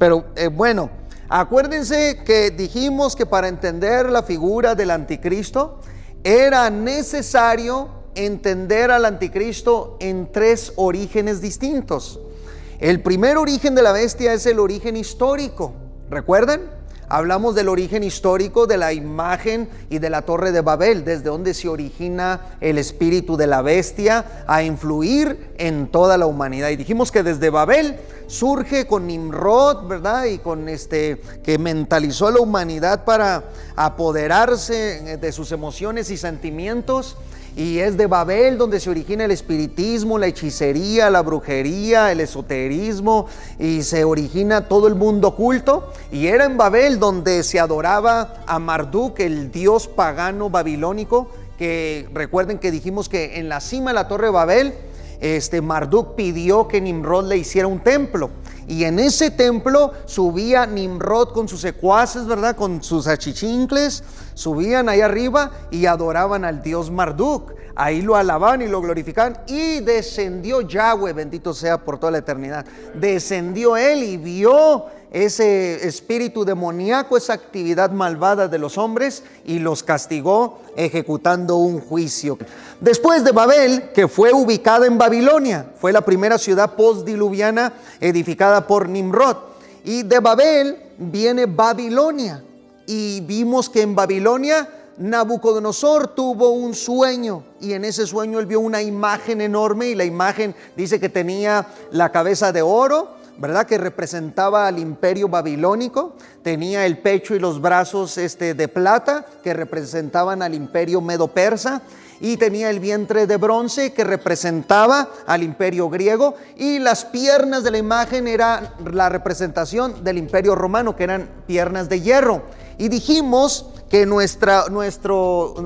Pero bueno, acuérdense que dijimos que para entender la figura del anticristo era necesario entender al anticristo en tres orígenes distintos. El primer origen de la bestia es el origen histórico. ¿Recuerdan? Hablamos del origen histórico de la imagen y de la Torre de Babel, desde donde se origina el espíritu de la bestia a influir en toda la humanidad. Y dijimos que desde Babel surge con Nimrod, ¿verdad? Y con que mentalizó a la humanidad para apoderarse de sus emociones y sentimientos. Y es de Babel donde se origina el espiritismo, la hechicería, la brujería, el esoterismo, y se origina todo el mundo oculto. Y era en Babel donde se adoraba a Marduk, el dios pagano babilónico, que recuerden que dijimos que en la cima de la Torre de Babel, Marduk pidió que Nimrod le hiciera un templo. Y en ese templo subía Nimrod con sus secuaces, ¿verdad? Con sus achichincles, subían ahí arriba y adoraban al dios Marduk. Ahí lo alababan y lo glorificaban. Y descendió Yahweh, bendito sea por toda la eternidad. Descendió él y vio ese espíritu demoníaco, esa actividad malvada de los hombres, y los castigó ejecutando un juicio. Después de Babel, que fue ubicada en Babilonia, fue la primera ciudad postdiluviana edificada por Nimrod. Y de Babel viene Babilonia. Y vimos que en Babilonia Nabucodonosor tuvo un sueño, y en ese sueño él vio una imagen enorme, y la imagen dice que tenía la cabeza de oro, ¿verdad? Que representaba al imperio babilónico. Tenía el pecho y los brazos de plata, que representaban al imperio medo-persa. Y tenía el vientre de bronce, que representaba al imperio griego. Y las piernas de la imagen eran la representación del imperio romano, que eran piernas de hierro. Y dijimos que nuestra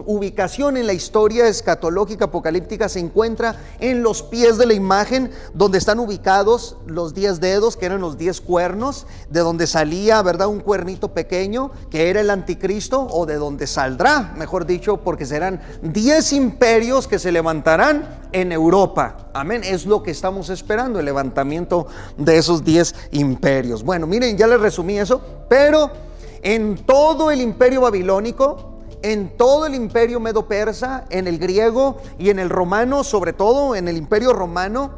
ubicación en la historia escatológica apocalíptica se encuentra en los pies de la imagen, donde están ubicados los 10 dedos, que eran los 10 cuernos, de donde salía, ¿verdad?, un cuernito pequeño, que era el anticristo, o de donde saldrá, mejor dicho, porque serán 10 imperios que se levantarán en Europa. Amén, es lo que estamos esperando, el levantamiento de esos 10 imperios. Bueno, miren, ya les resumí eso, pero en todo el imperio babilónico, en todo el imperio medo-persa, en el griego y en el romano, sobre todo en el imperio romano,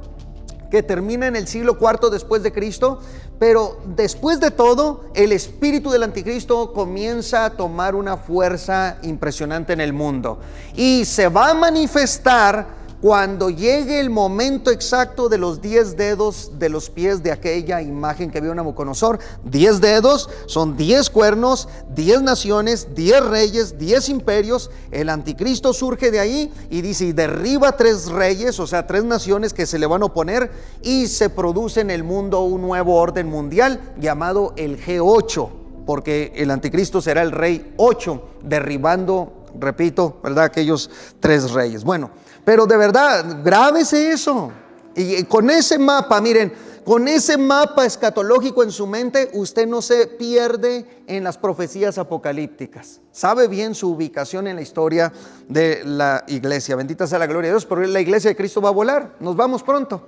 que termina en el siglo IV después de Cristo. Pero después de todo, el espíritu del anticristo comienza a tomar una fuerza impresionante en el mundo, y se va a manifestar cuando llegue el momento exacto de los 10 dedos de los pies de aquella imagen que vio Nabucodonosor. 10 dedos son 10 cuernos, 10 naciones, 10 reyes, 10 imperios. El anticristo surge de ahí y dice, y derriba 3 reyes, o sea, 3 naciones que se le van a oponer, y se produce en el mundo un nuevo orden mundial llamado el G8, porque el anticristo será el rey 8, derribando, repito, ¿verdad?, aquellos 3 reyes. Bueno, pero de verdad, grábese eso. Y con ese mapa, miren, con ese mapa escatológico en su mente, usted no se pierde en las profecías apocalípticas. Sabe bien su ubicación en la historia de la iglesia. Bendita sea la gloria de Dios, pero la iglesia de Cristo va a volar. Nos vamos pronto.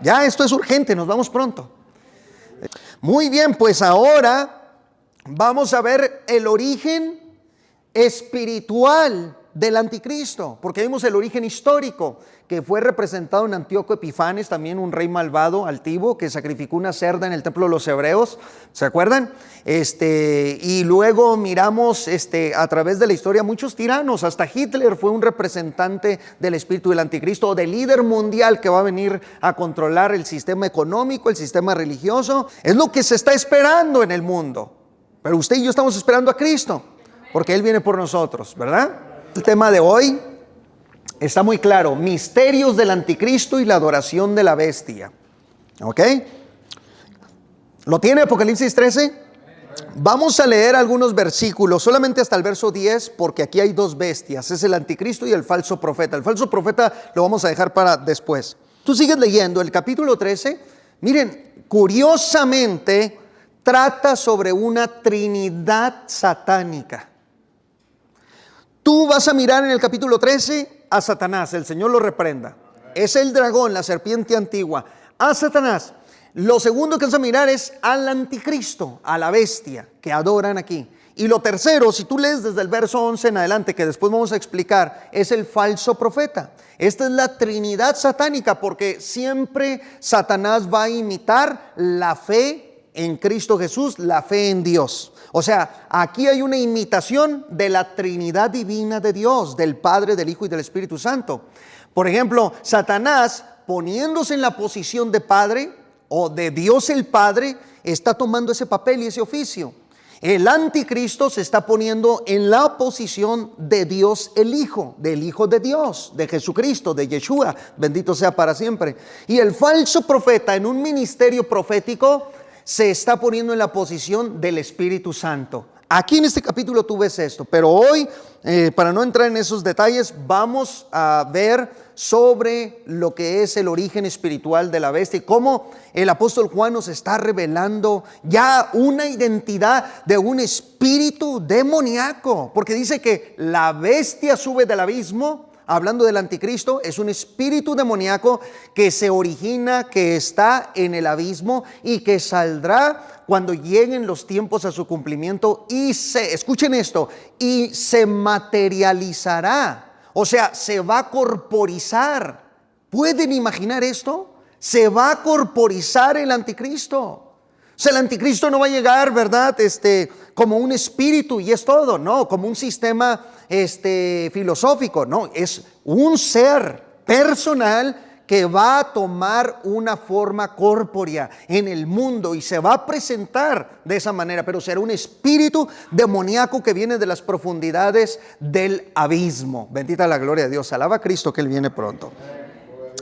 Ya, esto es urgente, nos vamos pronto. Muy bien, pues ahora vamos a ver el origen espiritual del anticristo, porque vimos el origen histórico, que fue representado en Antíoco Epifanes, también un rey malvado, altivo, que sacrificó una cerda en el templo de los hebreos, ¿se acuerdan? Y luego miramos a través de la historia muchos tiranos, hasta Hitler fue un representante del espíritu del anticristo, o del líder mundial que va a venir a controlar el sistema económico, el sistema religioso. Es lo que se está esperando en el mundo, pero usted y yo estamos esperando a Cristo, porque Él viene por nosotros, ¿verdad? El tema de hoy está muy claro: misterios del anticristo y la adoración de la bestia. ¿Ok? ¿Lo tiene Apocalipsis 13? Vamos a leer algunos versículos, solamente hasta el verso 10, porque aquí hay 2 bestias: es el anticristo y el falso profeta. El falso profeta lo vamos a dejar para después. Tú sigues leyendo el capítulo 13. Miren, curiosamente trata sobre una trinidad satánica. Tú vas a mirar en el capítulo 13 a Satanás, el Señor lo reprenda. Es el dragón, la serpiente antigua. A Satanás Lo segundo que vamos a mirar es al anticristo, a la bestia que adoran aquí. Y lo tercero, si tú lees desde el verso 11 en adelante, que después vamos a explicar, es el falso profeta. Esta es la trinidad satánica, porque siempre Satanás va a imitar la fe en Cristo Jesús, la fe en Dios. O sea, aquí hay una imitación de la Trinidad divina de Dios, del Padre, del Hijo y del Espíritu Santo. Por ejemplo, Satanás, poniéndose en la posición de Padre o de Dios el Padre, está tomando ese papel y ese oficio. El anticristo se está poniendo en la posición de Dios el Hijo, del Hijo de Dios, de Jesucristo, de Yeshua, bendito sea para siempre. Y el falso profeta en un ministerio profético se está poniendo en la posición del Espíritu Santo. Aquí en este capítulo tú ves esto, pero hoy, para no entrar en esos detalles, vamos a ver sobre lo que es el origen espiritual de la bestia y cómo el apóstol Juan nos está revelando ya una identidad de un espíritu demoníaco, porque dice que la bestia sube del abismo. Hablando del anticristo, es un espíritu demoníaco que se origina, que está en el abismo y que saldrá cuando lleguen los tiempos a su cumplimiento escuchen esto, y se materializará. O sea, se va a corporizar. ¿Pueden imaginar esto? Se va a corporizar el anticristo. O sea, el anticristo no va a llegar, ¿verdad? Como un espíritu y es todo, no, como un sistema filosófico, no, es un ser personal que va a tomar una forma corpórea en el mundo y se va a presentar de esa manera, pero será un espíritu demoníaco que viene de las profundidades del abismo. Bendita la gloria de Dios, alaba a Cristo que Él viene pronto.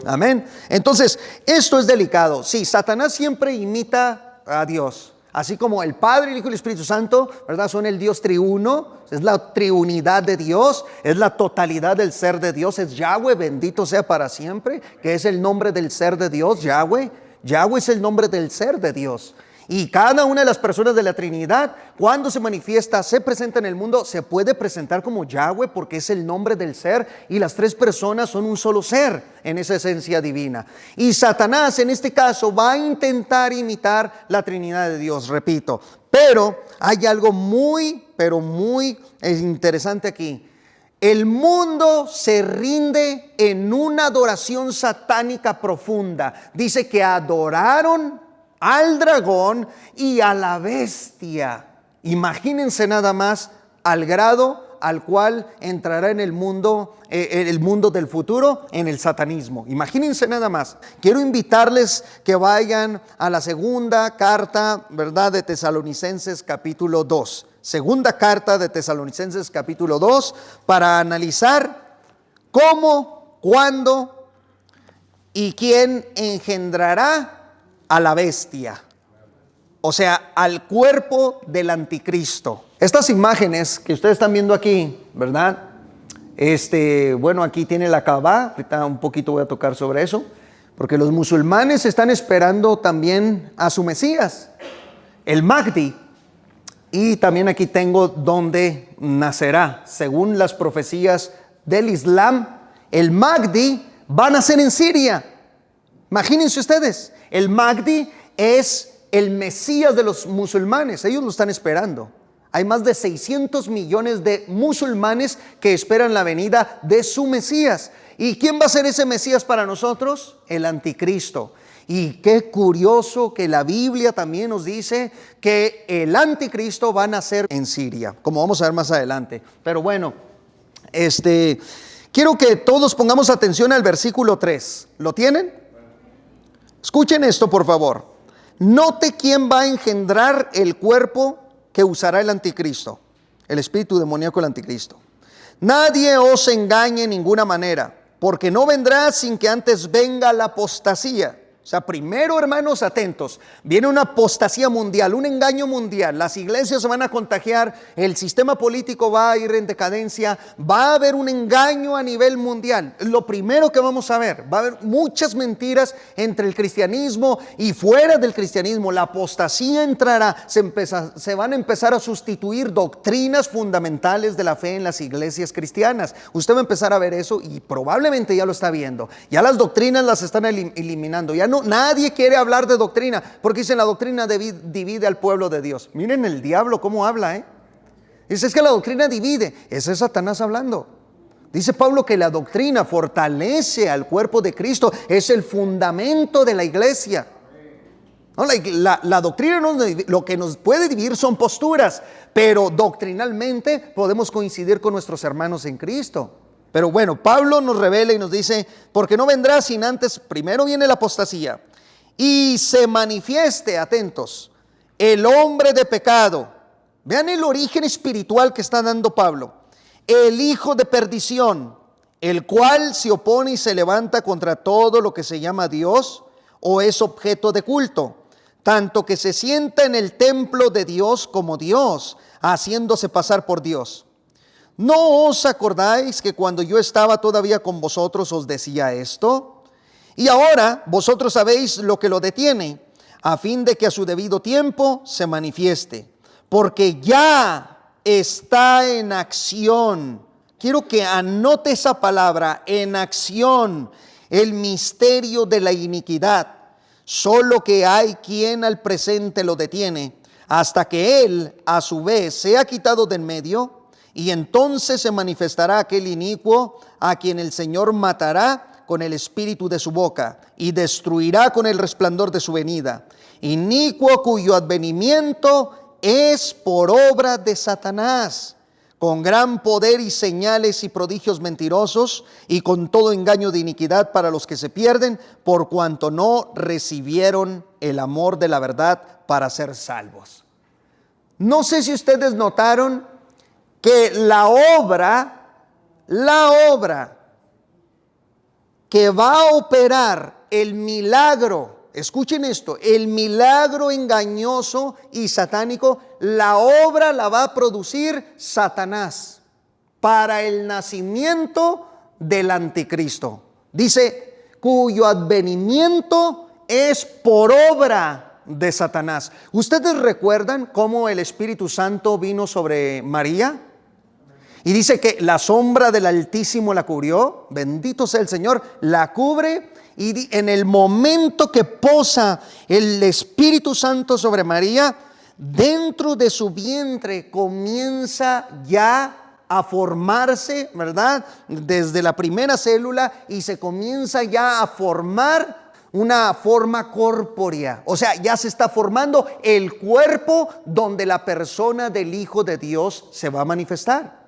Amén. Entonces, esto es delicado. Sí, Satanás siempre imita a Dios. Así como el Padre, el Hijo y el Espíritu Santo, ¿verdad? Son el Dios triuno, es la triunidad de Dios, es la totalidad del ser de Dios, es Yahweh, bendito sea para siempre, que es el nombre del ser de Dios, Yahweh. Yahweh es el nombre del ser de Dios. Y cada una de las personas de la Trinidad, cuando se manifiesta, se presenta en el mundo, se puede presentar como Yahweh porque es el nombre del ser y las tres personas son un solo ser en esa esencia divina. Y Satanás en este caso va a intentar imitar la Trinidad de Dios, repito. Pero hay algo muy interesante aquí. El mundo se rinde en una adoración satánica profunda. Dice que adoraron al dragón y a la bestia. Imagínense nada más al grado al cual entrará en el mundo del futuro, en el satanismo. Imagínense nada más. Quiero invitarles que vayan a la segunda carta, ¿verdad?, de Tesalonicenses capítulo 2. Segunda carta de Tesalonicenses capítulo 2 para analizar cómo, cuándo y quién engendrará a la bestia, o sea, al cuerpo del anticristo. Estas imágenes que ustedes están viendo aquí, ¿verdad? Bueno, aquí tiene la Kaabá, ahorita un poquito voy a tocar sobre eso, porque los musulmanes están esperando también a su Mesías, el Mahdi, y también aquí tengo donde nacerá, según las profecías del Islam, el Mahdi va a nacer en Siria. Imagínense ustedes, el Mahdi es el Mesías de los musulmanes, ellos lo están esperando. Hay más de 600 millones de musulmanes que esperan la venida de su Mesías. ¿Y quién va a ser ese Mesías para nosotros? El anticristo. Y qué curioso que la Biblia también nos dice que el anticristo va a nacer en Siria, como vamos a ver más adelante. Pero bueno, quiero que todos pongamos atención al versículo 3. ¿Lo tienen? Escuchen esto, por favor. Note quién va a engendrar el cuerpo que usará el anticristo, el espíritu demoníaco del anticristo. Nadie os engañe en ninguna manera, porque no vendrá sin que antes venga la apostasía. O sea, primero, hermanos, atentos, viene una apostasía mundial, un engaño mundial, las iglesias se van a contagiar, el sistema político va a ir en decadencia, va a haber un engaño a nivel mundial. Lo primero que vamos a ver, va a haber muchas mentiras entre el cristianismo y fuera del cristianismo. La apostasía entrará, se van a empezar a sustituir doctrinas fundamentales de la fe en las iglesias cristianas. Usted va a empezar a ver eso y probablemente ya lo está viendo. Ya las doctrinas las están eliminando, ya nadie quiere hablar de doctrina, porque dicen la doctrina divide al pueblo de Dios. Miren el diablo cómo habla, Dice, es que la doctrina divide. Ese es Satanás hablando. Dice Pablo que la doctrina fortalece al cuerpo de Cristo, es el fundamento de la iglesia. No, la doctrina lo que nos puede dividir son posturas, pero doctrinalmente podemos coincidir con nuestros hermanos en Cristo. Pero bueno, Pablo nos revela y nos dice, porque no vendrá sin antes, primero viene la apostasía, y se manifieste, atentos, el hombre de pecado. Vean el origen espiritual que está dando Pablo. El hijo de perdición, el cual se opone y se levanta contra todo lo que se llama Dios o es objeto de culto, tanto que se sienta en el templo de Dios como Dios, haciéndose pasar por Dios. ¿No os acordáis que cuando yo estaba todavía con vosotros os decía esto? Y ahora vosotros sabéis lo que lo detiene, a fin de que a su debido tiempo se manifieste, porque ya está en acción. Quiero que anote esa palabra, en acción, el misterio de la iniquidad. Solo que hay quien al presente lo detiene, hasta que él a su vez sea quitado del medio, y entonces se manifestará aquel inicuo a quien el Señor matará con el espíritu de su boca y destruirá con el resplandor de su venida. Inicuo cuyo advenimiento es por obra de Satanás, con gran poder y señales y prodigios mentirosos, y con todo engaño de iniquidad para los que se pierden, por cuanto no recibieron el amor de la verdad para ser salvos. No sé si ustedes notaron que la obra que va a operar el milagro, escuchen esto, el milagro engañoso y satánico, la obra la va a producir Satanás para el nacimiento del anticristo. Dice, cuyo advenimiento es por obra de Satanás. ¿Ustedes recuerdan cómo el Espíritu Santo vino sobre María? Y dice que la sombra del Altísimo la cubrió, bendito sea el Señor, la cubre, y en el momento que posa el Espíritu Santo sobre María, dentro de su vientre comienza ya a formarse, ¿verdad? Desde la primera célula, y se comienza ya a formar una forma corpórea. O sea, ya se está formando el cuerpo donde la persona del Hijo de Dios se va a manifestar.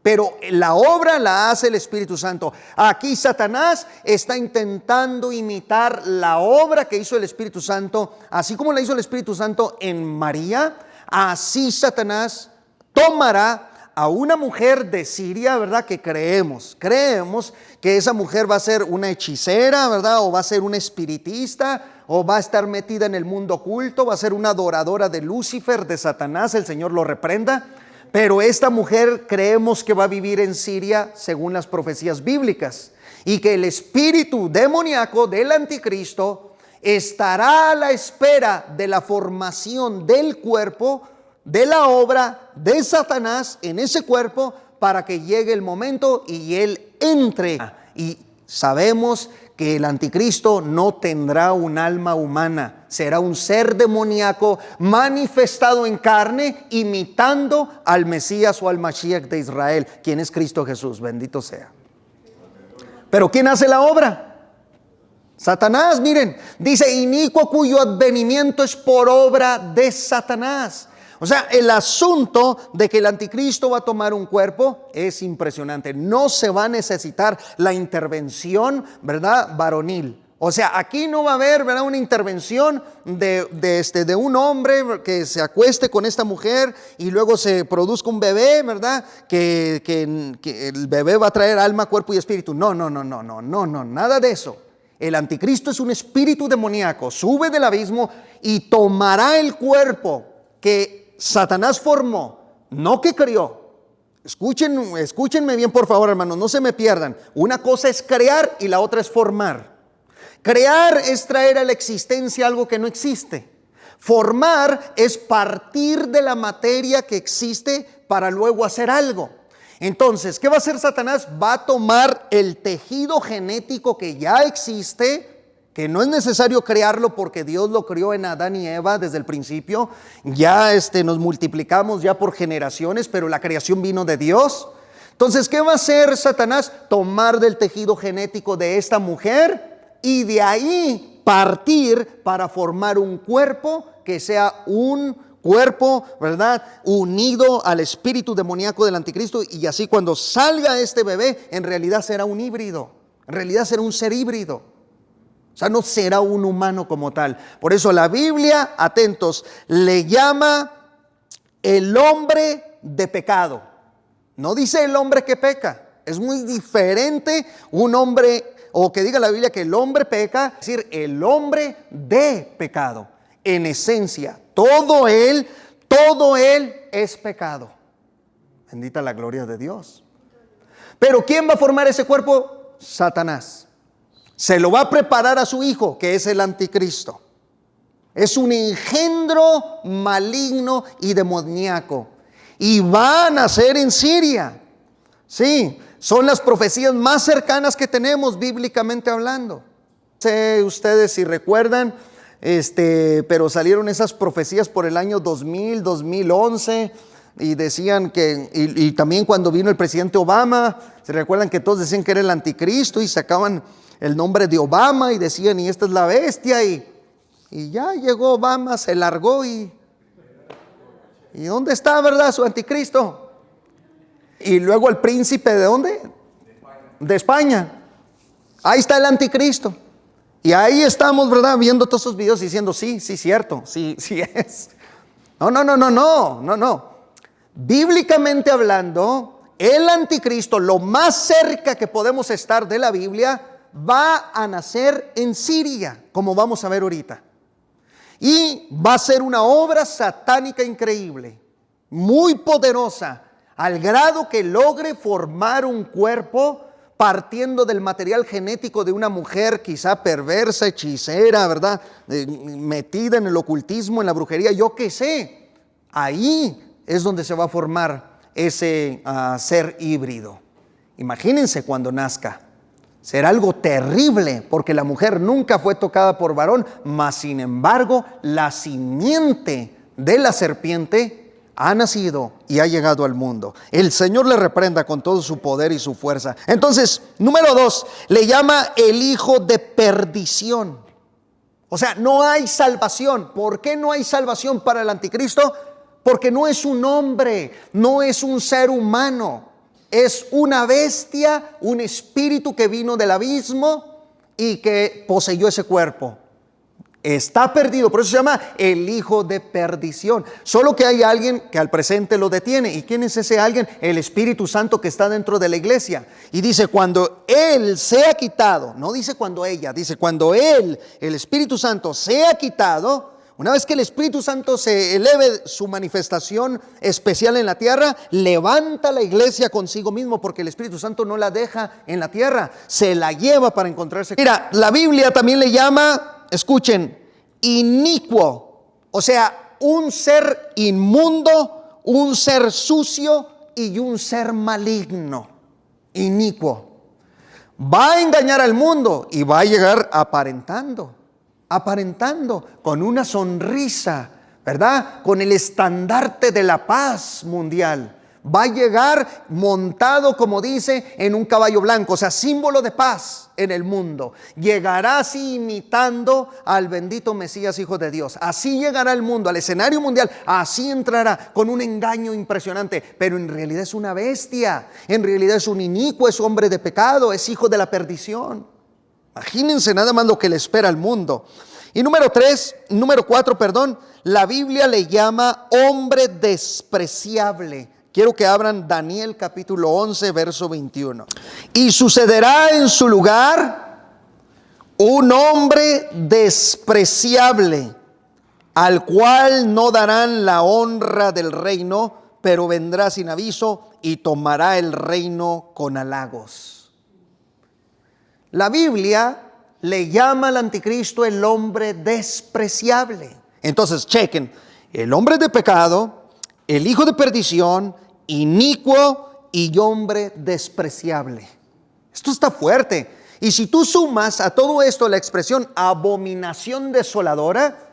Pero la obra la hace el Espíritu Santo. Aquí Satanás está intentando imitar la obra que hizo el Espíritu Santo. Así como la hizo el Espíritu Santo en María, así Satanás tomará a una mujer de Siria, ¿verdad? Que creemos que esa mujer va a ser una hechicera, ¿verdad? O va a ser una espiritista, o va a estar metida en el mundo oculto, va a ser una adoradora de Lucifer, de Satanás, el Señor lo reprenda. Pero esta mujer creemos que va a vivir en Siria según las profecías bíblicas, y que el espíritu demoníaco del anticristo estará a la espera de la formación del cuerpo, de la obra de Satanás en ese cuerpo, para que llegue el momento y él entre. Y sabemos que el anticristo no tendrá un alma humana, será un ser demoníaco manifestado en carne, imitando al Mesías o al Mashiach de Israel, quien es Cristo Jesús, bendito sea. Pero ¿quién hace la obra? Satanás. Miren, dice inicuo cuyo advenimiento es por obra de Satanás. O sea, el asunto de que el anticristo va a tomar un cuerpo es impresionante. No se va a necesitar la intervención, ¿verdad?, varonil. O sea, aquí no va a haber, ¿verdad?, una intervención de un hombre que se acueste con esta mujer y luego se produzca un bebé, ¿verdad? Que el bebé va a traer alma, cuerpo y espíritu. No, nada de eso. El anticristo es un espíritu demoníaco, sube del abismo y tomará el cuerpo que Satanás formó, no que crió. Escúchenme bien, por favor, hermanos, no se me pierdan. Una cosa es crear y la otra es formar. Crear es traer a la existencia algo que no existe. Formar es partir de la materia que existe para luego hacer algo. Entonces, ¿qué va a hacer Satanás? Va a tomar el tejido genético que ya existe, que no es necesario crearlo porque Dios lo creó en Adán y Eva desde el principio. Ya nos multiplicamos ya por generaciones, pero la creación vino de Dios. Entonces, ¿qué va a hacer Satanás? Tomar del tejido genético de esta mujer y de ahí partir para formar un cuerpo que sea un cuerpo, ¿verdad?, unido al espíritu demoníaco del anticristo, y así cuando salga este bebé, en realidad será un híbrido, en realidad será un ser híbrido. O sea, no será un humano como tal. Por eso la Biblia, atentos, le llama el hombre de pecado. No dice el hombre que peca. Es muy diferente un hombre, o que diga la Biblia que el hombre peca, es decir, el hombre de pecado. En esencia, todo él es pecado. Bendita la gloria de Dios. Pero ¿quién va a formar ese cuerpo? Satanás. Se lo va a preparar a su hijo, que es el anticristo. Es un engendro maligno y demoníaco. Y va a nacer en Siria. Sí, son las profecías más cercanas que tenemos bíblicamente hablando. No sé ustedes si recuerdan, pero salieron esas profecías por el año 2000, 2011, y decían que, y también cuando vino el presidente Obama, se recuerdan que todos decían que era el anticristo y sacaban el nombre de Obama y decían, y esta es la bestia, y ya llegó Obama, se largó ¿y dónde está, verdad, su anticristo? Y luego el príncipe, ¿de dónde? De España. Ahí está el anticristo. Y ahí estamos, ¿verdad?, viendo todos esos videos diciendo, sí, cierto, sí es. No. Bíblicamente hablando, el anticristo, lo más cerca que podemos estar de la Biblia, va a nacer en Siria, como vamos a ver ahorita. Y va a ser una obra satánica increíble, muy poderosa, al grado que logre formar un cuerpo partiendo del material genético de una mujer quizá perversa, hechicera, ¿verdad?, metida en el ocultismo, en la brujería, yo qué sé. Ahí es donde se va a formar ese ser híbrido. Imagínense cuando nazca. Será algo terrible porque la mujer nunca fue tocada por varón, mas sin embargo la simiente de la serpiente ha nacido y ha llegado al mundo. El Señor le reprenda con todo su poder y su fuerza. Entonces, número 2, le llama el hijo de perdición. O sea, no hay salvación. ¿Por qué no hay salvación para el anticristo? Porque no es un hombre, no es un ser humano. Es una bestia, un espíritu que vino del abismo y que poseyó ese cuerpo. Está perdido, por eso se llama el hijo de perdición. Solo que hay alguien que al presente lo detiene. ¿Y quién es ese alguien? El Espíritu Santo que está dentro de la iglesia. Y dice, cuando él sea quitado, no dice cuando ella, dice cuando él, el Espíritu Santo, sea quitado. Una vez que el Espíritu Santo se eleve su manifestación especial en la tierra, levanta la iglesia consigo mismo, porque el Espíritu Santo no la deja en la tierra, se la lleva para encontrarse. Mira, la Biblia también le llama, escuchen, inicuo, o sea, un ser inmundo, un ser sucio y un ser maligno. Inicuo. Va a engañar al mundo y va a llegar aparentando, con una sonrisa, ¿verdad?, con el estandarte de la paz mundial. Va a llegar montado, como dice, en un caballo blanco, o sea, símbolo de paz en el mundo. Llegará así imitando al bendito Mesías, Hijo de Dios. Así llegará al mundo, al escenario mundial. Así entrará con un engaño impresionante. Pero en realidad es una bestia. En realidad es un inicuo, es hombre de pecado, es hijo de la perdición. Imagínense nada más lo que le espera al mundo. Y número 4, la Biblia le llama hombre despreciable. Quiero que abran Daniel capítulo 11, verso 21. Y sucederá en su lugar un hombre despreciable, al cual no darán la honra del reino, pero vendrá sin aviso y tomará el reino con halagos. La Biblia le llama al anticristo el hombre despreciable. Entonces, chequen, el hombre de pecado, el hijo de perdición, inicuo y hombre despreciable. Esto está fuerte. Y si tú sumas a todo esto la expresión abominación desoladora,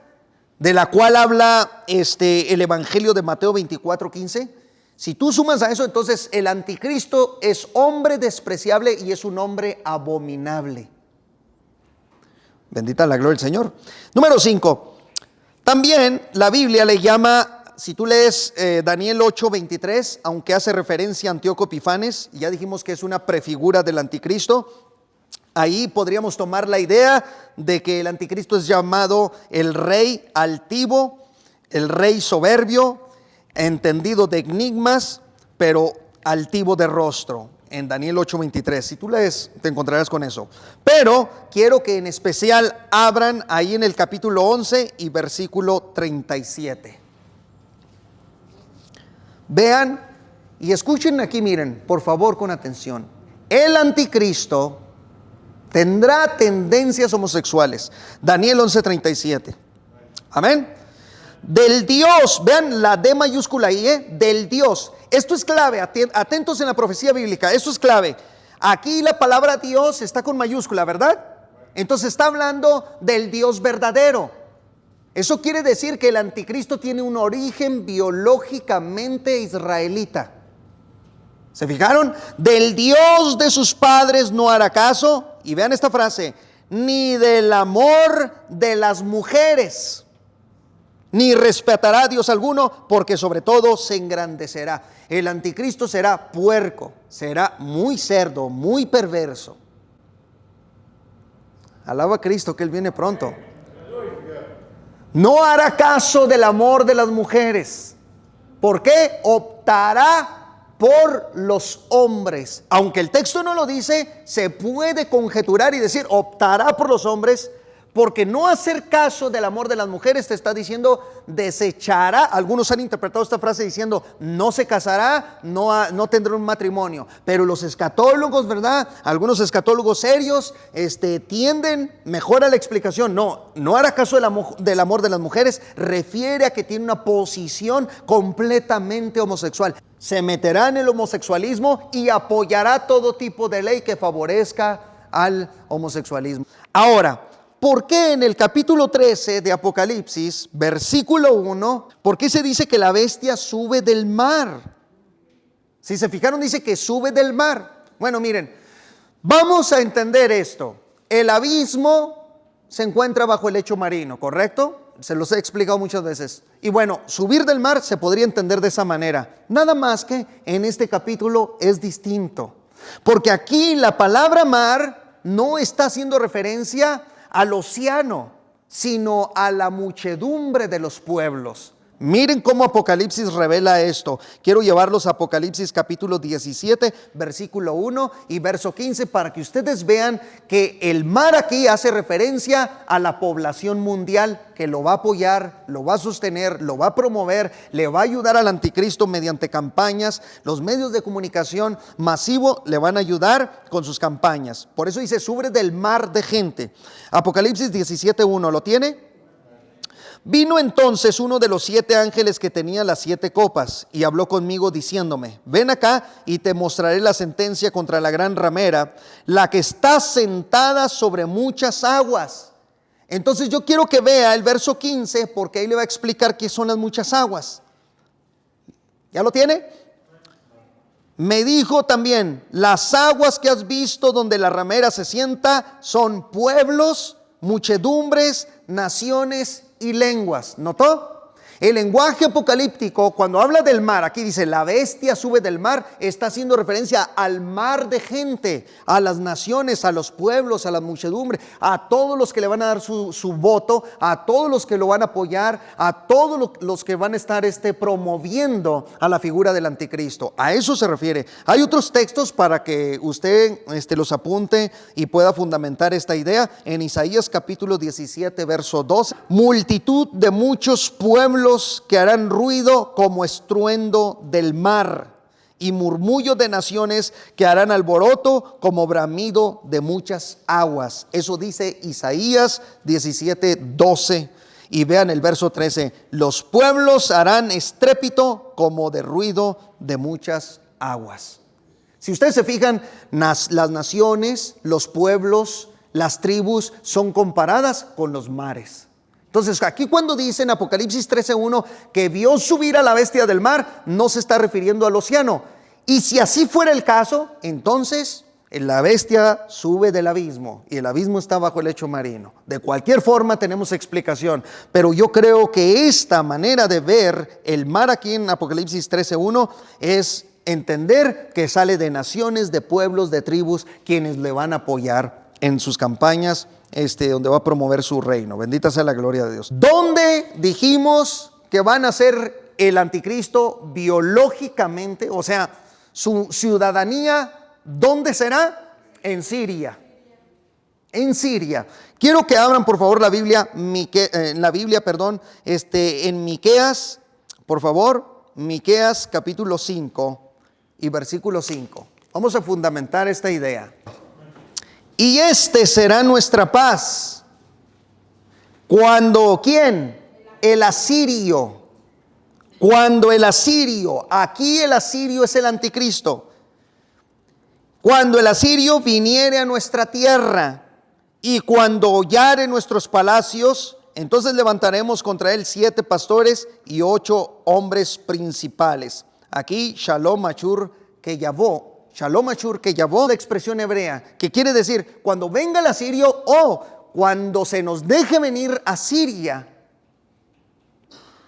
de la cual habla el Evangelio de Mateo 24:15, si tú sumas a eso, entonces el anticristo es hombre despreciable y es un hombre abominable. Bendita la gloria del Señor. Número 5. También la Biblia le llama, si tú lees Daniel 8:23, aunque hace referencia a Antíoco Epifanes, ya dijimos que es una prefigura del anticristo, ahí podríamos tomar la idea de que el anticristo es llamado el rey altivo, el rey soberbio, entendido de enigmas, pero altivo de rostro, en Daniel 8:23. Si tú lees, te encontrarás con eso. Pero quiero que en especial abran ahí en el capítulo 11 y versículo 37. Vean y escuchen aquí, miren, por favor, con atención. El anticristo tendrá tendencias homosexuales. Daniel 11:37. Amén. Del Dios, vean la D mayúscula ahí, del Dios. Esto es clave, atentos en la profecía bíblica, esto es clave. Aquí la palabra Dios está con mayúscula, ¿verdad? Entonces está hablando del Dios verdadero. Eso quiere decir que el anticristo tiene un origen biológicamente israelita. ¿Se fijaron? Del Dios de sus padres no hará caso. Y vean esta frase: ni del amor de las mujeres, ni respetará a Dios alguno, porque sobre todo se engrandecerá. El anticristo será puerco, será muy cerdo, muy perverso. Alaba a Cristo que Él viene pronto. No hará caso del amor de las mujeres. ¿Por qué? Optará por los hombres. Aunque el texto no lo dice, se puede conjeturar y decir optará por los hombres, porque no hacer caso del amor de las mujeres te está diciendo desechará. Algunos han interpretado esta frase diciendo no se casará, no tendrá un matrimonio. Pero los escatólogos, ¿verdad? Algunos escatólogos serios tienden mejor a la explicación. No hará caso del amor de las mujeres. Refiere a que tiene una posición completamente homosexual. Se meterá en el homosexualismo y apoyará todo tipo de ley que favorezca al homosexualismo. Ahora, ¿por qué en el capítulo 13 de Apocalipsis, versículo 1, por qué se dice que la bestia sube del mar? Si se fijaron, dice que sube del mar. Bueno, miren, vamos a entender esto. El abismo se encuentra bajo el lecho marino, ¿correcto? Se los he explicado muchas veces. Y bueno, subir del mar se podría entender de esa manera. Nada más que en este capítulo es distinto. Porque aquí la palabra mar no está haciendo referencia al océano, sino a la muchedumbre de los pueblos. Miren cómo Apocalipsis revela esto. Quiero llevarlos a Apocalipsis capítulo 17, versículo 1 y verso 15, para que ustedes vean que el mar aquí hace referencia a la población mundial, que lo va a apoyar, lo va a sostener, lo va a promover, le va a ayudar al anticristo mediante campañas. Los medios de comunicación masivo le van a ayudar con sus campañas. Por eso dice sube del mar de gente. Apocalipsis 17, 1, ¿lo tiene? Vino entonces uno de los 7 ángeles que tenía las 7 copas y habló conmigo diciéndome: ven acá y te mostraré la sentencia contra la gran ramera, la que está sentada sobre muchas aguas. Entonces yo quiero que vea el verso 15, porque ahí le va a explicar qué son las muchas aguas. ¿Ya lo tiene? Me dijo también: las aguas que has visto donde la ramera se sienta son pueblos, muchedumbres, naciones y lenguas. ¿Notó? El lenguaje apocalíptico, cuando habla del mar, aquí dice la bestia sube del mar, está haciendo referencia al mar de gente, a las naciones, a los pueblos, a la muchedumbre, a todos los que le van a dar su voto, a todos los que lo van a apoyar, a todos los que van a estar promoviendo a la figura del anticristo. A eso se refiere. Hay otros textos para que usted los apunte y pueda fundamentar esta idea. En Isaías capítulo 17, verso 2, multitud de muchos pueblos que harán ruido como estruendo del mar, y murmullo de naciones que harán alboroto como bramido de muchas aguas. Eso dice Isaías 17, 12. Y vean el verso 13: los pueblos harán estrépito como de ruido de muchas aguas. Si ustedes se fijan, las naciones, los pueblos, las tribus son comparadas con los mares. Entonces aquí cuando dice en Apocalipsis 13:1 que vio subir a la bestia del mar, no se está refiriendo al océano. Y si así fuera el caso, entonces la bestia sube del abismo y el abismo está bajo el lecho marino. De cualquier forma tenemos explicación, pero yo creo que esta manera de ver el mar aquí en Apocalipsis 13:1 es entender que sale de naciones, de pueblos, de tribus, quienes le van a apoyar en sus campañas, donde va a promover su reino. Bendita sea la gloria de Dios. ¿Dónde dijimos que van a ser el anticristo biológicamente? O sea, su ciudadanía, ¿dónde será? En Siria. En Siria. Quiero que abran por favor la Biblia, en Miqueas, por favor, Miqueas capítulo 5 y versículo 5. Vamos a fundamentar esta idea. Y será nuestra paz. Cuando, ¿quién? El asirio. Cuando el asirio, aquí el asirio es el anticristo. Cuando el asirio viniere a nuestra tierra y cuando hollare nuestros palacios, entonces levantaremos contra él 7 pastores y 8 hombres principales. Aquí Shalom Achur Keyavó. Shalom Achur Keyavó, la expresión hebrea, que quiere decir cuando venga el asirio o cuando se nos deje venir a Siria.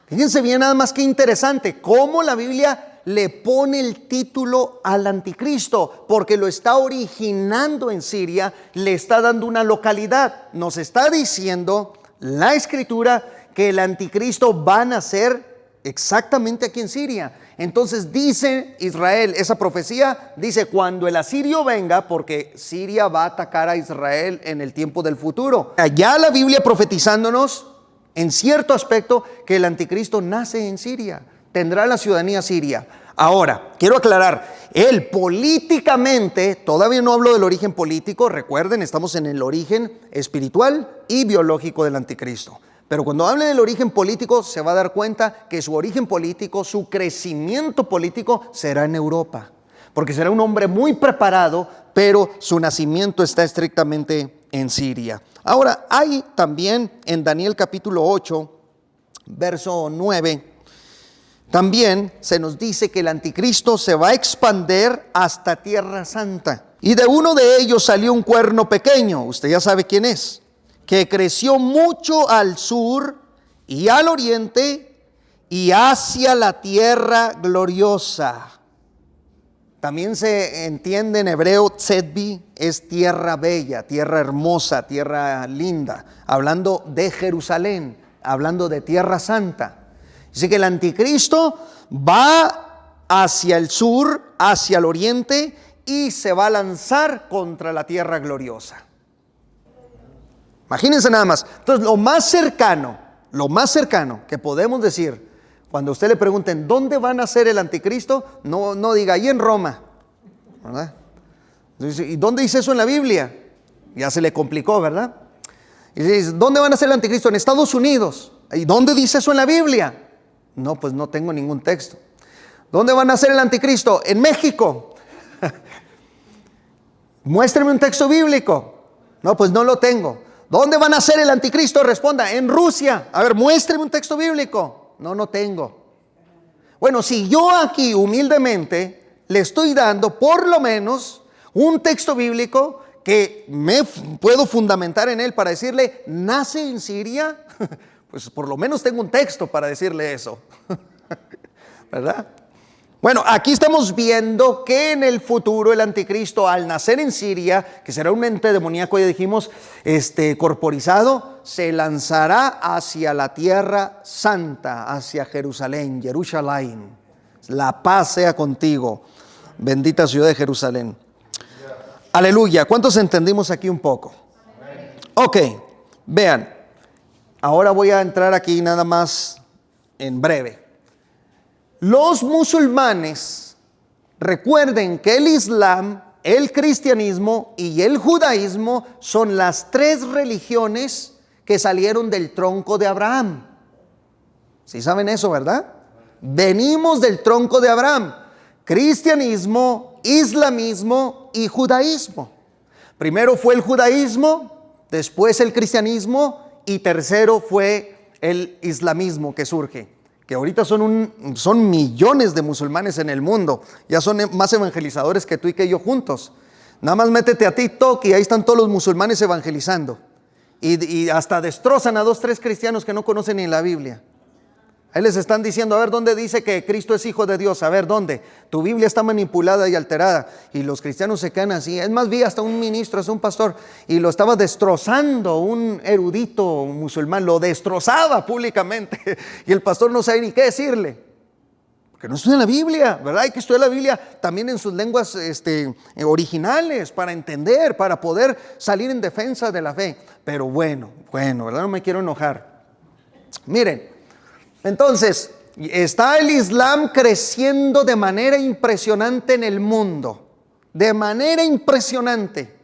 Fíjense bien nada más que interesante cómo la Biblia le pone el título al anticristo, porque lo está originando en Siria, le está dando una localidad. Nos está diciendo la escritura que el anticristo va a nacer exactamente aquí en Siria. Entonces dice Israel, esa profecía dice cuando el asirio venga, porque Siria va a atacar a Israel en el tiempo del futuro. Allá la Biblia profetizándonos en cierto aspecto que el anticristo nace en Siria, tendrá la ciudadanía siria. Ahora, quiero aclarar, él políticamente, todavía no hablo del origen político, recuerden, estamos en el origen espiritual y biológico del anticristo. Pero cuando hable del origen político, se va a dar cuenta que su origen político, su crecimiento político será en Europa. Porque será un hombre muy preparado, pero su nacimiento está estrictamente en Siria. Ahora, hay también en Daniel capítulo 8, verso 9, también se nos dice que el anticristo se va a expandir hasta Tierra Santa. Y de uno de ellos salió un cuerno pequeño, usted ya sabe quién es, que creció mucho al sur y al oriente y hacia la tierra gloriosa. También se entiende en hebreo, tzedbi es tierra bella, tierra hermosa, tierra linda, hablando de Jerusalén, hablando de Tierra Santa. Dice que el anticristo va hacia el sur, hacia el oriente y se va a lanzar contra la tierra gloriosa. Imagínense nada más. Entonces lo más cercano que podemos decir, cuando a usted le pregunten ¿dónde van a ser el anticristo? No diga ahí en Roma, ¿verdad? Entonces, ¿y dónde dice eso en la Biblia? Ya se le complicó, ¿verdad? Y dice, ¿dónde van a ser el anticristo? En Estados Unidos. ¿Y dónde dice eso en la Biblia? No, pues no tengo ningún texto. ¿Dónde van a ser el anticristo? En México. Muéstreme un texto bíblico. No, pues no lo tengo. ¿Dónde van a ser el anticristo? Responda, en Rusia. A ver, muéstreme un texto bíblico. No tengo. Bueno, si yo aquí humildemente le estoy dando por lo menos un texto bíblico que me puedo fundamentar en él para decirle, ¿nace en Siria? Pues por lo menos tengo un texto para decirle eso. ¿Verdad? Bueno, aquí estamos viendo que en el futuro el anticristo, al nacer en Siria, que será un ente demoníaco, ya dijimos, corporizado, se lanzará hacia la tierra santa, hacia Jerusalén, Jerusalén. La paz sea contigo, bendita ciudad de Jerusalén. Aleluya. ¿Cuántos entendimos aquí un poco? Ok, vean. Ahora voy a entrar aquí nada más en breve. Los musulmanes, recuerden que el Islam, el cristianismo y el judaísmo son las 3 religiones que salieron del tronco de Abraham. ¿Sí saben eso, verdad? Venimos del tronco de Abraham. Cristianismo, islamismo y judaísmo. Primero fue el judaísmo, después el cristianismo y tercero fue el islamismo que surge. Que ahorita son millones de musulmanes en el mundo. Ya son más evangelizadores que tú y que yo juntos. Nada más métete a TikTok y ahí están todos los musulmanes evangelizando. Y hasta destrozan a 2, 3 cristianos que no conocen ni la Biblia. Ahí les están diciendo, a ver, ¿dónde dice que Cristo es hijo de Dios? A ver, ¿dónde? Tu Biblia está manipulada y alterada. Y los cristianos se quedan así. Es más, vi hasta un ministro, hasta un pastor, y lo estaba destrozando, un erudito musulmán, lo destrozaba públicamente. Y el pastor no sabe ni qué decirle. Porque no estudia la Biblia, ¿verdad? Hay que estudiar la Biblia también en sus lenguas originales para entender, para poder salir en defensa de la fe. Pero bueno, ¿verdad? No me quiero enojar. Miren, entonces, está el Islam creciendo de manera impresionante en el mundo. De manera impresionante.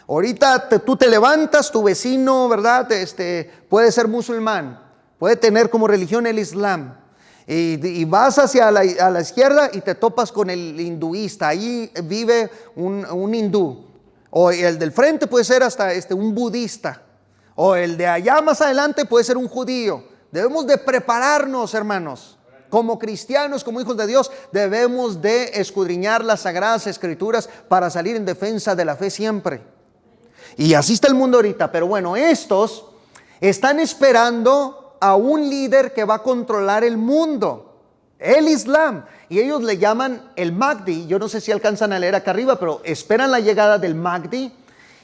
Ahorita tú te levantas, tu vecino, ¿verdad? Puede ser musulmán, puede tener como religión el Islam. Y vas hacia a la izquierda y te topas con el hinduista. Ahí vive un hindú. O el del frente puede ser hasta un budista. O el de allá más adelante puede ser un judío. Debemos de prepararnos, hermanos. Como cristianos, como hijos de Dios, debemos de escudriñar las Sagradas Escrituras para salir en defensa de la fe siempre. Y así está el mundo ahorita. Pero bueno, estos están esperando a un líder que va a controlar el mundo, el Islam, y ellos le llaman el Mahdi. Yo no sé si alcanzan a leer acá arriba, pero esperan la llegada del Mahdi,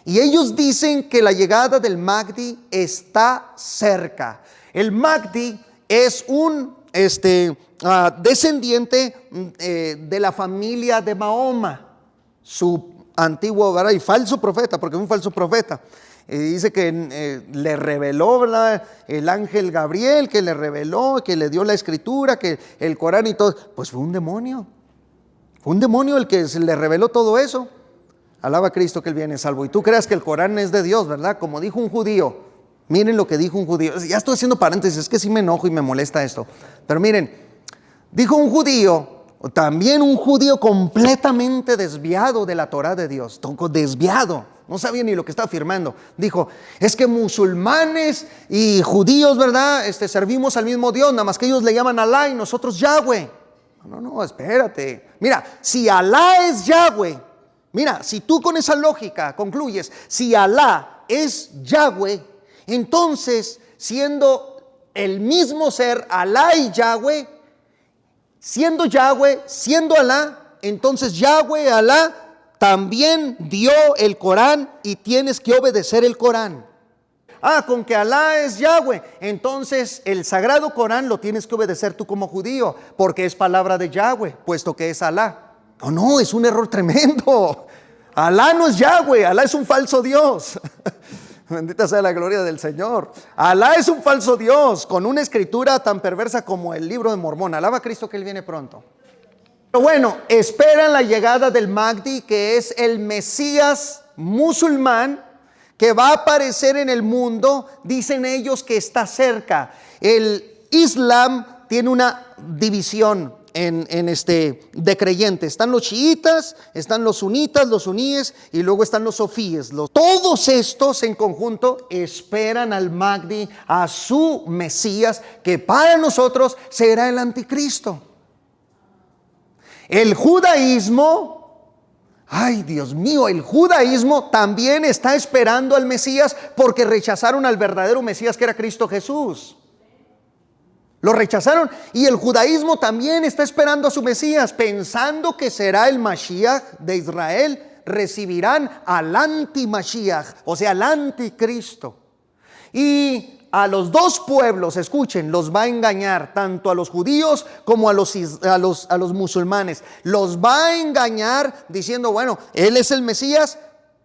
y ellos dicen que la llegada del Mahdi está cerca. El Mahdi es un descendiente de la familia de Mahoma, su antiguo, ¿verdad? Y falso profeta, porque es un falso profeta. Dice que le reveló, ¿verdad?, el ángel Gabriel, que le reveló, que le dio la escritura, que el Corán y todo. Pues fue un demonio. Fue un demonio el que se le reveló todo eso. Alaba a Cristo que Él viene salvo. Y tú creas que el Corán es de Dios, ¿verdad? Como dijo un judío. Miren lo que dijo un judío. Ya estoy haciendo paréntesis, es que sí me enojo y me molesta esto. Pero miren, dijo un judío, también un judío completamente desviado de la Torah de Dios. Desviado. No sabía ni lo que estaba afirmando. Dijo, es que musulmanes y judíos, ¿verdad? Servimos al mismo Dios, nada más que ellos le llaman Alá y nosotros Yahweh. No, espérate. Mira, si Alá es Yahweh, mira, si tú con esa lógica concluyes, si Alá es Yahweh, entonces, siendo el mismo ser, Alá y Yahweh, siendo Yahweh, siendo Alá, entonces Yahweh, Alá, también dio el Corán y tienes que obedecer el Corán. Con que Alá es Yahweh, entonces el sagrado Corán lo tienes que obedecer tú como judío, porque es palabra de Yahweh, puesto que es Alá. No, es un error tremendo. Alá no es Yahweh, Alá es un falso Dios. Bendita sea la gloria del Señor. Alá es un falso Dios con una escritura tan perversa como el libro de Mormón. Alaba a Cristo que Él viene pronto. Pero bueno, esperan la llegada del Mahdi, que es el Mesías musulmán que va a aparecer en el mundo. Dicen ellos que está cerca. El Islam tiene una división de creyentes. Están los chiitas, están los sunitas, los suníes y luego están los sofíes. Todos estos en conjunto esperan al Mahdi, a su Mesías, que para nosotros será el anticristo. El judaísmo, ay Dios mío, el judaísmo también está esperando al Mesías porque rechazaron al verdadero Mesías que era Cristo Jesús. Lo rechazaron y el judaísmo también está esperando a su Mesías, pensando que será el Mashiach de Israel. Recibirán al anti-Mashiach, o sea, al anticristo. Y a los dos pueblos, escuchen, los va a engañar, tanto a los judíos como a los musulmanes. Los va a engañar diciendo, bueno, Él es el Mesías,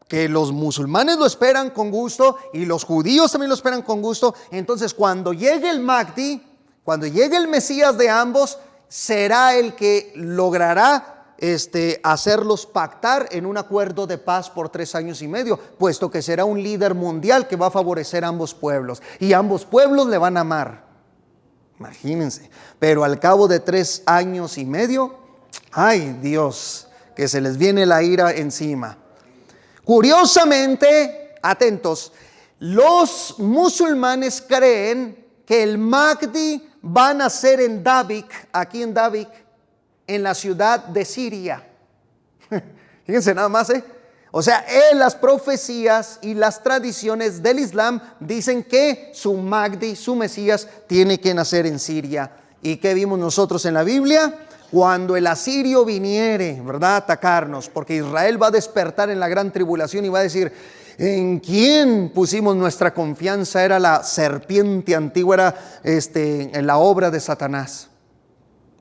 que los musulmanes lo esperan con gusto y los judíos también lo esperan con gusto. Entonces, cuando llegue el Mahdi, cuando llegue el Mesías de ambos, será el que logrará hacerlos pactar en un acuerdo de paz por 3 años y medio, puesto que será un líder mundial que va a favorecer a ambos pueblos y ambos pueblos le van a amar. Imagínense, pero al cabo de 3 años y medio, ay Dios, que se les viene la ira encima. Curiosamente, atentos, los musulmanes creen que el Mahdi va a nacer en Davik, aquí en Davik, en la ciudad de Siria. Fíjense nada más, O sea, en las profecías y las tradiciones del Islam dicen que su Mahdi, su Mesías, tiene que nacer en Siria. ¿Y qué vimos nosotros en la Biblia? Cuando el asirio viniere, ¿verdad?, a atacarnos, porque Israel va a despertar en la gran tribulación y va a decir: ¿en quién pusimos nuestra confianza? Era la serpiente antigua, era en la obra de Satanás.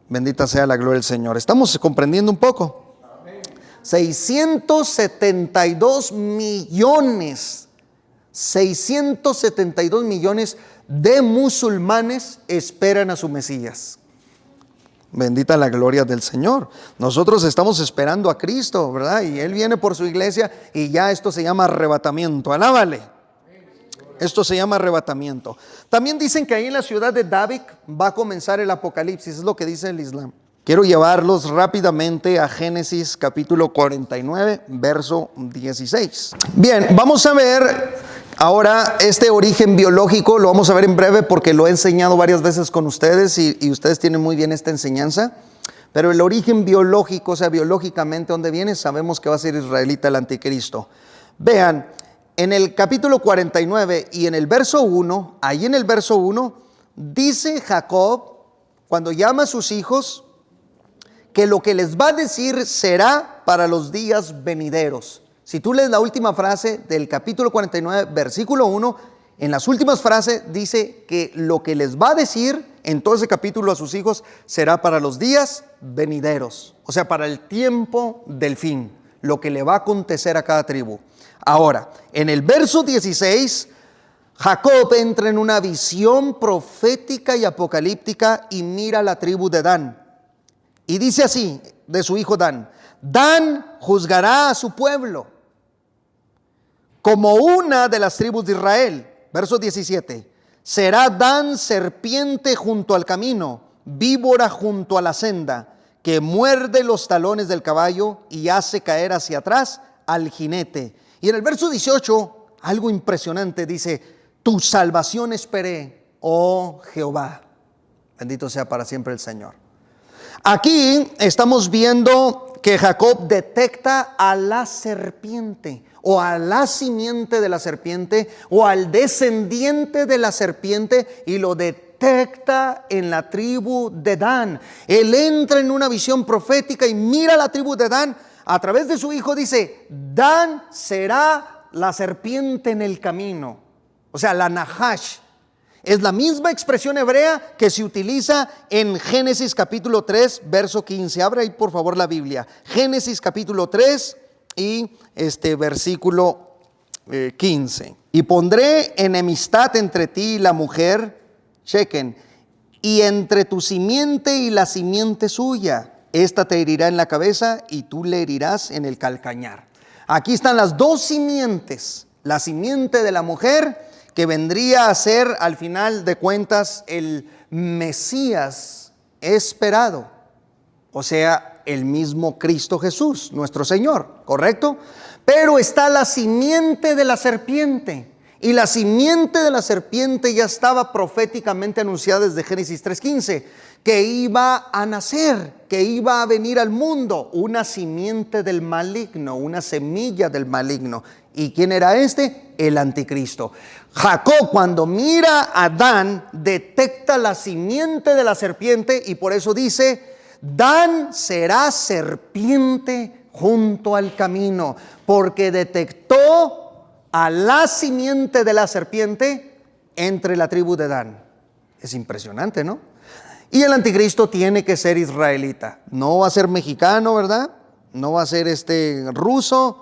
Bendita sea la gloria del Señor. ¿Estamos comprendiendo un poco? 672 millones de musulmanes esperan a su Mesías. Bendita la gloria del Señor. Nosotros estamos esperando a Cristo, ¿verdad? Y Él viene por su iglesia y ya esto se llama arrebatamiento. Alábale. Esto se llama arrebatamiento. También dicen que ahí en la ciudad de Davik va a comenzar el apocalipsis. Es lo que dice el Islam. Quiero llevarlos rápidamente a Génesis capítulo 49, verso 16. Bien, vamos a ver ahora este origen biológico. Lo vamos a ver en breve porque lo he enseñado varias veces con ustedes y ustedes tienen muy bien esta enseñanza. Pero el origen biológico, o sea, biológicamente, ¿dónde viene? Sabemos que va a ser israelita el anticristo. Vean, en el capítulo 49 y en el verso 1, ahí en el verso 1, dice Jacob, cuando llama a sus hijos, que lo que les va a decir será para los días venideros. Si tú lees la última frase del capítulo 49, versículo 1, en las últimas frases dice que lo que les va a decir en todo ese capítulo a sus hijos será para los días venideros. O sea, para el tiempo del fin, lo que le va a acontecer a cada tribu. Ahora, en el verso 16, Jacob entra en una visión profética y apocalíptica y mira la tribu de Dan. Y dice así de su hijo Dan: Dan juzgará a su pueblo como una de las tribus de Israel. Verso 17: será Dan serpiente junto al camino, víbora junto a la senda, que muerde los talones del caballo y hace caer hacia atrás al jinete. Y en el verso 18, algo impresionante, dice: tu salvación esperé, oh Jehová. Bendito sea para siempre el Señor. Aquí estamos viendo que Jacob detecta a la serpiente, o a la simiente de la serpiente, o al descendiente de la serpiente, y lo detecta en la tribu de Dan. Él entra en una visión profética y mira la tribu de Dan. A través de su hijo dice: Dan será la serpiente en el camino. O sea, la Nahash. Es la misma expresión hebrea que se utiliza en Génesis capítulo 3, verso 15. Abra ahí por favor la Biblia. Génesis capítulo 3 y versículo 15. Y pondré enemistad entre ti y la mujer, chequen, y entre tu simiente y la simiente suya. Esta te herirá en la cabeza y tú le herirás en el calcañar. Aquí están las dos simientes. La simiente de la mujer, que vendría a ser al final de cuentas el Mesías esperado, o sea, el mismo Cristo Jesús, nuestro Señor, ¿correcto? Pero está la simiente de la serpiente, y la simiente de la serpiente ya estaba proféticamente anunciada desde Génesis 3:15, que iba a nacer, que iba a venir al mundo, una simiente del maligno, una semilla del maligno. ¿Y quién era este? El anticristo. Jacob, cuando mira a Dan, detecta la simiente de la serpiente, y por eso dice: Dan será serpiente junto al camino, porque detectó a la simiente de la serpiente entre la tribu de Dan. Es impresionante, ¿no? Y el anticristo tiene que ser israelita. No va a ser mexicano, ¿verdad? No va a ser ruso,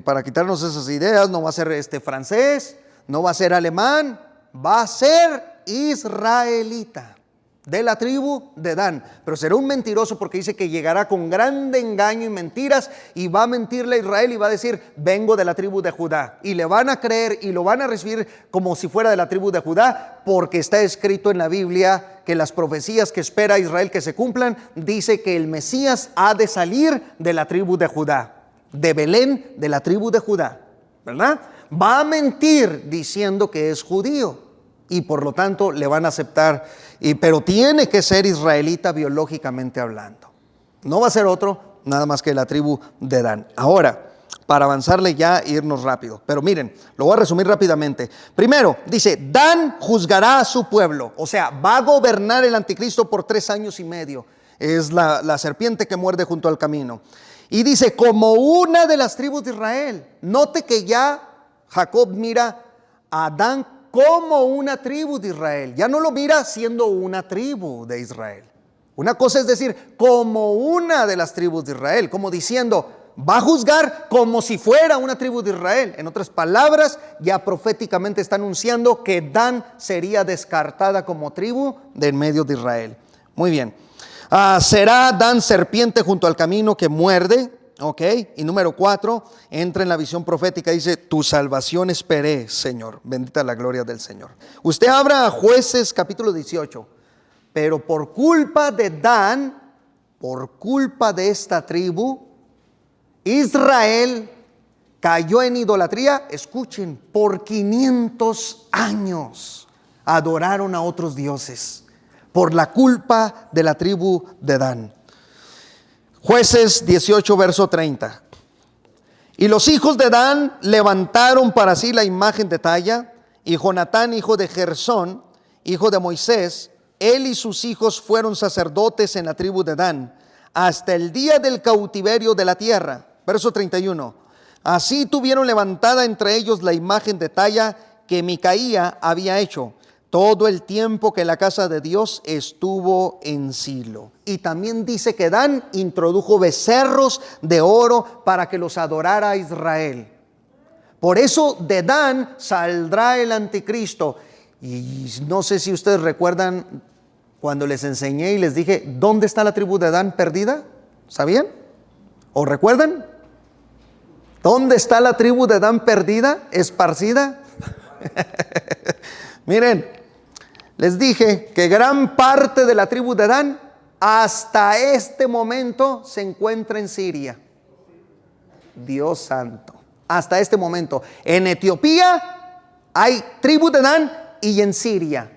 para quitarnos esas ideas. No va a ser francés, no va a ser alemán, va a ser israelita. de la tribu de Dan, pero será un mentiroso porque dice que llegará con grande engaño y mentiras y va a mentirle a Israel y va a decir: vengo de la tribu de Judá, y le van a creer y lo van a recibir como si fuera de la tribu de Judá, porque está escrito en la Biblia que las profecías que espera Israel que se cumplan, dice que el Mesías ha de salir de la tribu de Judá, de Belén, de la tribu de Judá, ¿verdad? Va a mentir diciendo que es judío y por lo tanto le van a aceptar, pero tiene que ser israelita biológicamente hablando. No va a ser otro, nada más que la tribu de Dan. Ahora, para avanzarle ya e irnos rápido, pero miren, lo voy a resumir rápidamente. Primero, dice: Dan juzgará a su pueblo, o sea, va a gobernar el anticristo por 3 años y medio. Es la serpiente que muerde junto al camino. Y dice: como una de las tribus de Israel. Note que ya Jacob mira a Dan como una tribu de Israel. Ya no lo mira siendo una tribu de Israel. Una cosa es decir, como una de las tribus de Israel, como diciendo, va a juzgar como si fuera una tribu de Israel. En otras palabras, ya proféticamente está anunciando que Dan sería descartada como tribu de en medio de Israel. Muy bien. Será Dan serpiente junto al camino que muerde. Ok, y número 4, entra en la visión profética, dice: tu salvación esperé, Señor. Bendita la gloria del Señor. Usted abra a Jueces capítulo 18. Pero por culpa de Dan, por culpa de esta tribu, Israel cayó en idolatría. Escuchen, por 500 años adoraron a otros dioses, por la culpa de la tribu de Dan. Jueces 18, verso 30. Y los hijos de Dan levantaron para sí la imagen de talla, y Jonatán, hijo de Gersón, hijo de Moisés, él y sus hijos fueron sacerdotes en la tribu de Dan, hasta el día del cautiverio de la tierra. Verso 31. Así tuvieron levantada entre ellos la imagen de talla que Micaía había hecho, todo el tiempo que la casa de Dios estuvo en Silo. Y también dice que Dan introdujo becerros de oro para que los adorara Israel. Por eso de Dan saldrá el anticristo. Y no sé si ustedes recuerdan cuando les enseñé y les dije, ¿dónde está la tribu de Dan perdida? ¿Sabían? ¿O recuerdan? ¿Dónde está la tribu de Dan perdida, esparcida? Miren, les dije que gran parte de la tribu de Dan hasta este momento se encuentra en Siria. Dios santo. Hasta este momento. En Etiopía hay tribu de Dan y en Siria.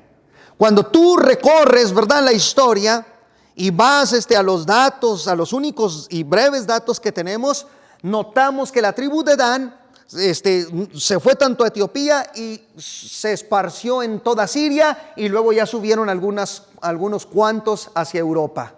Cuando tú recorres, ¿verdad?, la historia y vas a los datos, a los únicos y breves datos que tenemos, notamos que la tribu de Dan se fue tanto a Etiopía y se esparció en toda Siria, y luego ya subieron algunos cuantos hacia Europa.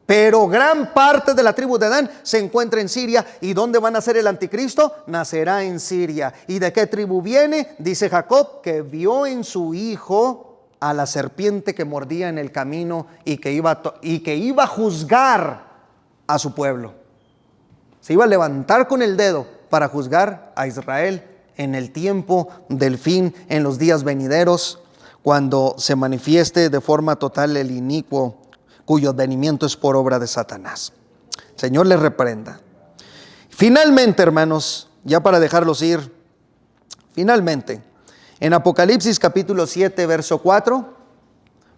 Pero gran parte de la tribu de Dan se encuentra en Siria. ¿Y dónde va a nacer el anticristo? Nacerá en Siria. ¿Y de qué tribu viene? Dice Jacob que vio en su hijo a la serpiente que mordía en el camino y que iba a juzgar a su pueblo. Se iba a levantar con el dedo para juzgar a Israel en el tiempo del fin, en los días venideros, cuando se manifieste de forma total el inicuo, cuyo advenimiento es por obra de Satanás. Señor les reprenda. Finalmente, hermanos, ya para dejarlos ir, finalmente, en Apocalipsis capítulo 7, verso 4,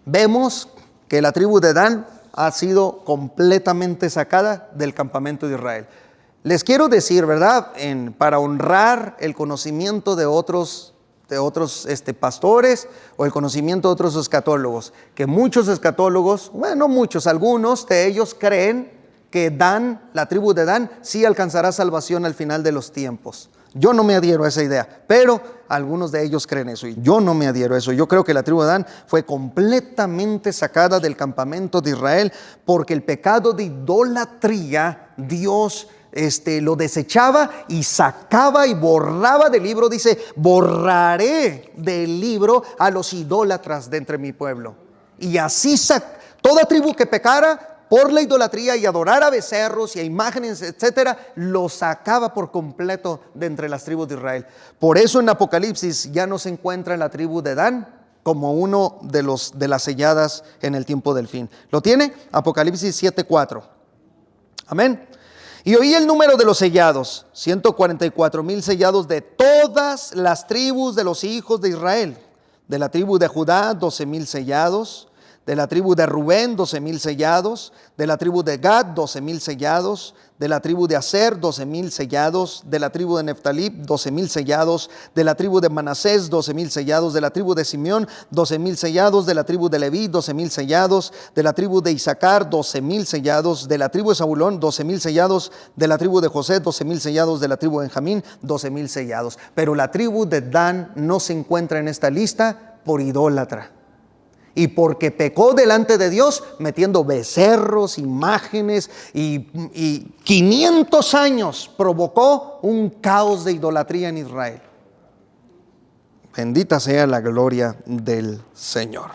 vemos que la tribu de Dan ha sido completamente sacada del campamento de Israel. Les quiero decir, ¿verdad?, para honrar el conocimiento de otros pastores o el conocimiento de otros escatólogos, que muchos escatólogos, bueno, muchos, algunos de ellos creen que Dan, la tribu de Dan, sí alcanzará salvación al final de los tiempos. Yo no me adhiero a esa idea, pero algunos de ellos creen eso y yo no me adhiero a eso. Yo creo que la tribu de Dan fue completamente sacada del campamento de Israel porque el pecado de idolatría, Dios lo desechaba y sacaba y borraba del libro. Dice: borraré del libro a los idólatras de entre mi pueblo. Y así toda tribu que pecara por la idolatría y adorara becerros y a imágenes, etcétera, lo sacaba por completo de entre las tribus de Israel. Por eso en Apocalipsis ya no se encuentra en la tribu de Dan, como uno de las selladas en el tiempo del fin. ¿Lo tiene? Apocalipsis 7:4. Amén. Y oí el número de los sellados, 144,000 sellados de todas las tribus de los hijos de Israel. De la tribu de Judá, 12,000 sellados. De la tribu de Rubén, 12,000 sellados. De la tribu de Gad, 12,000 sellados. De la tribu de Aser, 12,000 sellados. De la tribu de Neftalí, 12,000 sellados. De la tribu de Manasés, 12,000 sellados. De la tribu de Simeón, 12,000 sellados. De la tribu de Leví, 12,000 sellados. De la tribu de Isaacar, 12,000 sellados. De la tribu de Zabulón, 12,000 sellados. De la tribu de José, 12,000 sellados. De la tribu de Benjamín, 12,000 sellados. Pero la tribu de Dan no se encuentra en esta lista por idólatra. Y porque pecó delante de Dios metiendo becerros, imágenes y 500 años provocó un caos de idolatría en Israel. Bendita sea la gloria del Señor.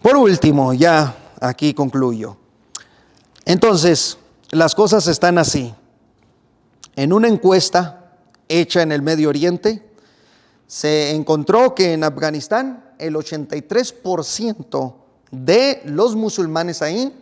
Por último, ya aquí concluyo. Entonces, las cosas están así. En una encuesta hecha en el Medio Oriente, se encontró que en Afganistán el 83% de los musulmanes ahí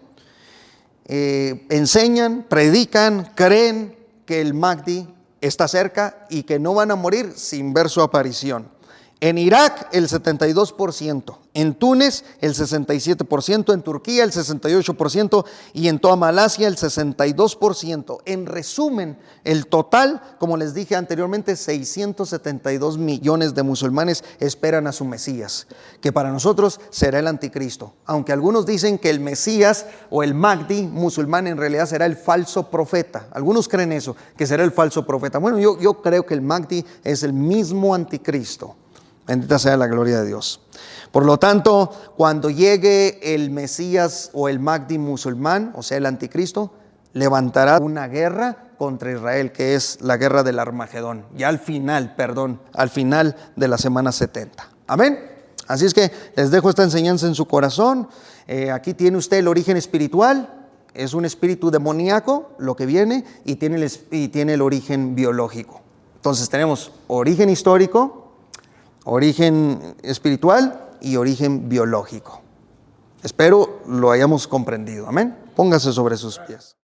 enseñan, predican, creen que el Mahdi está cerca y que no van a morir sin ver su aparición. En Irak el 72%, en Túnez el 67%, en Turquía el 68% y en toda Malasia el 62%. En resumen, el total, como les dije anteriormente, 672 millones de musulmanes esperan a su Mesías, que para nosotros será el anticristo. Aunque algunos dicen que el Mesías o el Mahdi musulmán en realidad será el falso profeta. Algunos creen eso, que será el falso profeta. Bueno, yo creo que el Mahdi es el mismo anticristo. Bendita sea la gloria de Dios. Por lo tanto, cuando llegue el Mesías o el Mahdi musulmán, o sea el anticristo, levantará una guerra contra Israel, que es la guerra del Armagedón, ya al final de la semana 70. Amén. Así es que les dejo esta enseñanza en su corazón. Aquí tiene usted el origen espiritual. Es un espíritu demoníaco lo que viene y tiene el origen biológico. Entonces tenemos origen histórico, origen espiritual y origen biológico. Espero lo hayamos comprendido. Amén. Póngase sobre sus pies.